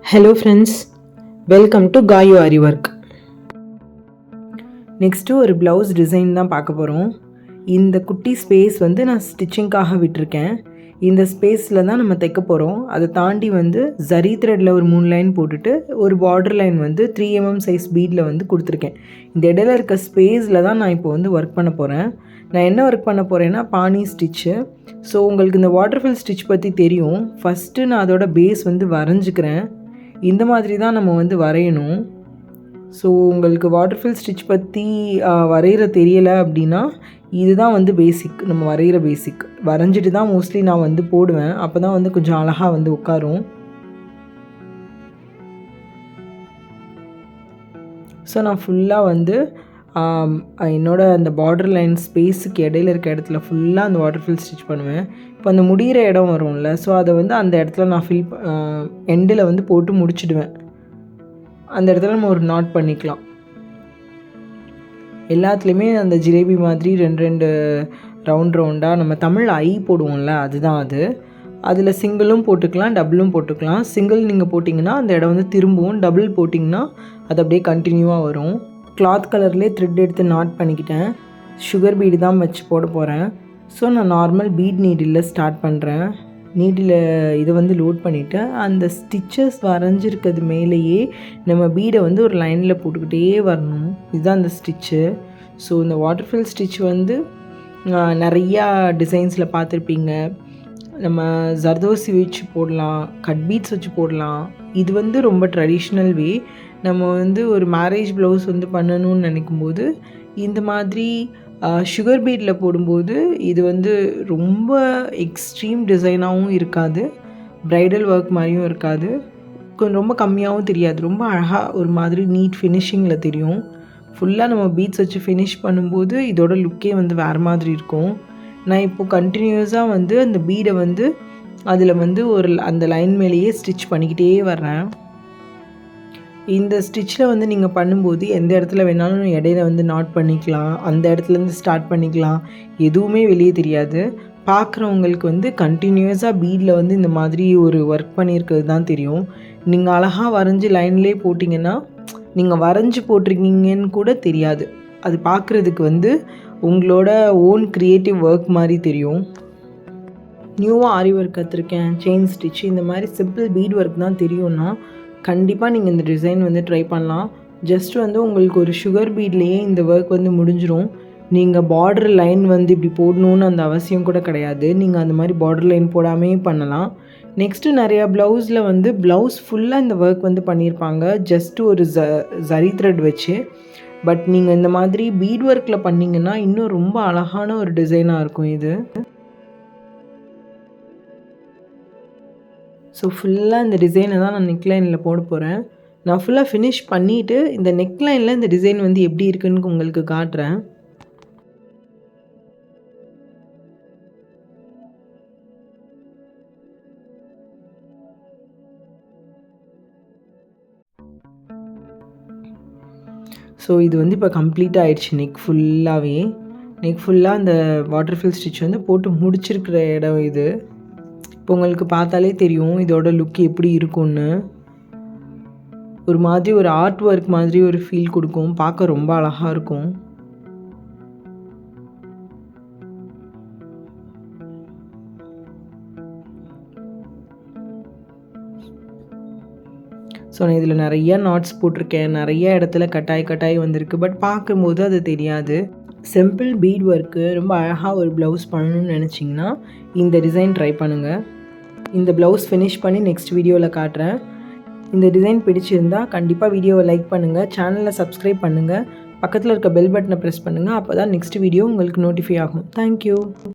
Hello friends, welcome to Gayu Ari Work. Next ஒரு blouse design தான் பார்க்க போகிறோம். இந்த குட்டி ஸ்பேஸ் வந்து நான் ஸ்டிச்சிங்காக விட்டுருக்கேன். இந்த ஸ்பேஸில் தான் நம்ம தைக்க போகிறோம். அதை தாண்டி வந்து ஜரி த்ரெட்டில் ஒரு 3 லைன் போட்டுட்டு ஒரு பார்டர் லைன் வந்து 3 mm சைஸ் பீடில் வந்து கொடுத்துருக்கேன். இந்த இடையில இருக்க ஸ்பேஸில் தான் நான் இப்போ வந்து ஒர்க் பண்ண போகிறேன். நான் என்ன ஒர்க் பண்ண போகிறேன்னா பானி ஸ்டிச்சு. ஸோ உங்களுக்கு இந்த வாட்டர்ஃபில் ஸ்டிச் பற்றி தெரியும். ஃபஸ்ட்டு நான் அதோட பேஸ் வந்து வரைஞ்சிக்கிறேன். இந்த மாதிரி தான் நம்ம வந்து வரையணும். ஸோ உங்களுக்கு வாட்டர்ஃபில் ஸ்டிச் பற்றி வரைகிற தெரியலை அப்படின்னா இதுதான் வந்து பேசிக், நம்ம வரைகிற பேசிக். வரைஞ்சிட்டு தான் மோஸ்ட்லி நான் வந்து போடுவேன். அப்போ தான் வந்து கொஞ்சம் அழகாக வந்து உட்காரும். ஸோ நான் ஃபுல்லாக வந்து என்னோடய அந்த பார்டர் லைன் ஸ்பேஸுக்கு இடையில இருக்க இடத்துல ஃபுல்லாக அந்த வாட்டர்ஃபில் ஸ்டிச் பண்ணுவேன். இப்போ அந்த முடிகிற இடம் வரும்ல, ஸோ அதை வந்து அந்த இடத்துல நான் எண்டில் வந்து போட்டு முடிச்சிடுவேன். அந்த இடத்துல நம்ம ஒரு நாட் பண்ணிக்கலாம். எல்லாத்துலேயுமே அந்த ஜிலேபி மாதிரி 2 ரவுண்டாக நம்ம தமிழ் ஐ போடுவோம்ல, அதுதான் அது. அதில் சிங்கிளும் போட்டுக்கலாம், டபுளும் போட்டுக்கலாம். சிங்கிள் நீங்கள் போட்டிங்கன்னா அந்த இடம் வந்து திரும்பவும், டபுள் போட்டிங்கன்னா அது அப்படியே கண்டினியூவாக வரும். கிளாத் கலர்லேயே த்ரெட் எடுத்து நாட் பண்ணிக்கிட்டேன். சுகர் பீடு தான் வச்சு போட போகிறேன். ஸோ நான் நார்மல் பீட் நீடில் ஸ்டார்ட் பண்ணுறேன். நீடில் இதை வந்து லோட் பண்ணிவிட்டு அந்த ஸ்டிச்சஸ் வரைஞ்சிருக்கிறது மேலேயே நம்ம பீடை வந்து ஒரு லைனில் போட்டுக்கிட்டே வரணும். இதுதான் அந்த ஸ்டிச்சு. ஸோ இந்த வாட்டர்ஃபில் ஸ்டிச் வந்து நிறையா டிசைன்ஸில் பார்த்துருப்பீங்க. நம்ம ஜர்தோசி வச்சு போடலாம், கட் பீட்ஸ் வச்சு போடலாம். இது வந்து ரொம்ப ட்ரெடிஷ்னல் வே. நம்ம வந்து ஒரு மேரேஜ் ப்ளவுஸ் வந்து பண்ணணும்னு நினைக்கும்போது இந்த மாதிரி சுகர் பீடில் போடும்போது இது வந்து ரொம்ப எக்ஸ்ட்ரீம் டிசைனாகவும் இருக்காது, ப்ரைடல் ஒர்க் மாதிரியும் இருக்காது, கொஞ்சம் ரொம்ப கம்மியாகவும் தெரியாது. ரொம்ப அழகாக ஒரு மாதிரி நீட் ஃபினிஷிங்கில் தெரியும். ஃபுல்லாக நம்ம பீட்ஸ் வச்சு ஃபினிஷ் பண்ணும்போது இதோட லுக்கே வந்து வேறு மாதிரி இருக்கும். நான் இப்போது கண்டினியூஸாக வந்து அந்த பீடை வந்து அதில் வந்து அந்த லைன் மேலேயே ஸ்டிச் பண்ணிக்கிட்டே வர்றேன். இந்த ஸ்டிச்சில் வந்து நீங்கள் பண்ணும்போது எந்த இடத்துல வேணாலும் இடையில வந்து நாட் பண்ணிக்கலாம், அந்த இடத்துலேருந்து ஸ்டார்ட் பண்ணிக்கலாம். எதுவுமே வெளியே தெரியாது. பார்க்குறவங்களுக்கு வந்து கண்டினியூஸாக பீடில் வந்து இந்த மாதிரி ஒரு ஒர்க் பண்ணியிருக்கிறது தான் தெரியும். நீங்கள் அழகாக வரைஞ்சி லைன்லேயே போட்டிங்கன்னா நீங்கள் வரைஞ்சி போட்டிருக்கீங்கன்னு கூட தெரியாது. அது பார்க்குறதுக்கு வந்து உங்களோட ஓன் க்ரியேட்டிவ் ஒர்க் மாதிரி தெரியும். நியூவாக ஆரி ஒர்க் கற்றுருக்கேன், செயின் ஸ்டிச், இந்த மாதிரி சிம்பிள் பீட் ஒர்க் தான் தெரியும்னா கண்டிப்பாக நீங்கள் இந்த டிசைன் வந்து ட்ரை பண்ணலாம். ஜஸ்ட் வந்து உங்களுக்கு ஒரு சுகர் பீட்லேயே இந்த ஒர்க் வந்து முடிஞ்சிடும். நீங்கள் பார்டர் லைன் வந்து இப்படி போடணுன்னு அந்த அவசியம் கூட கிடையாது. நீங்கள் அந்த மாதிரி பார்டர் லைன் போடாமே பண்ணலாம். நெக்ஸ்ட்டு நிறையா ப்ளவுஸில் வந்து ப்ளவுஸ் ஃபுல்லாக இந்த ஒர்க் வந்து பண்ணியிருப்பாங்க, ஜஸ்ட்டு ஒரு ஜரி த்ரெட் வச்சு. பட் நீங்கள் இந்த மாதிரி பீட் ஒர்க்கில் பண்ணிங்கன்னா இன்னும் ரொம்ப அழகான ஒரு டிசைனாக இருக்கும் இது. ஸோ ஃபுல்லாக இந்த டிசைனை தான் நான் நெக்லைனில் போட போகிறேன். நான் ஃபுல்லாக ஃபினிஷ் பண்ணிவிட்டு இந்த நெக்லைனில் இந்த டிசைன் வந்து எப்படி இருக்குன்னு உங்களுக்கு காட்டுறேன். ஸோ இது வந்து இப்போ கம்ப்ளீட் ஆகிடுச்சு. நெக் ஃபுல்லாக அந்த வாட்டர்ஃபில் ஸ்டிச் வந்து போட்டு முடிச்சிருக்கிற இடம் இது. இப்போ உங்களுக்கு பார்த்தாலே தெரியும் இதோட லுக் எப்படி இருக்கும்னு. ஒரு மாதிரி ஒரு ஆர்ட் ஒர்க் மாதிரி ஒரு ஃபீல் கொடுக்கும். பார்க்க ரொம்ப அழகாக இருக்கும். ஸோ நான் இதில் நிறையா நாட்ஸ் போட்டிருக்கேன், நிறைய இடத்துல கட்டாய் வந்திருக்கு. பட் பார்க்கும்போது அது தெரியாது. சிம்பிள் பீட் ஒர்க்கு ரொம்ப அழகாக ஒரு ப்ளவுஸ் பண்ணணும்னு நினச்சிங்கன்னா இந்த டிசைன் ட்ரை பண்ணுங்கள். இந்த ப்ளவுஸ் ஃபினிஷ் பண்ணி நெக்ஸ்ட் வீடியோவில் காட்டுறேன். இந்த டிசைன் பிடிச்சிருந்தால் கண்டிப்பாக வீடியோவை லைக் பண்ணுங்கள், சேனலை சப்ஸ்கிரைப் பண்ணுங்கள், பக்கத்தில் இருக்க பெல் பட்டனை ப்ரெஸ் பண்ணுங்கள். அப்போ தான் நெக்ஸ்ட் வீடியோ உங்களுக்கு நோட்டிஃபை ஆகும். தேங்க்யூ.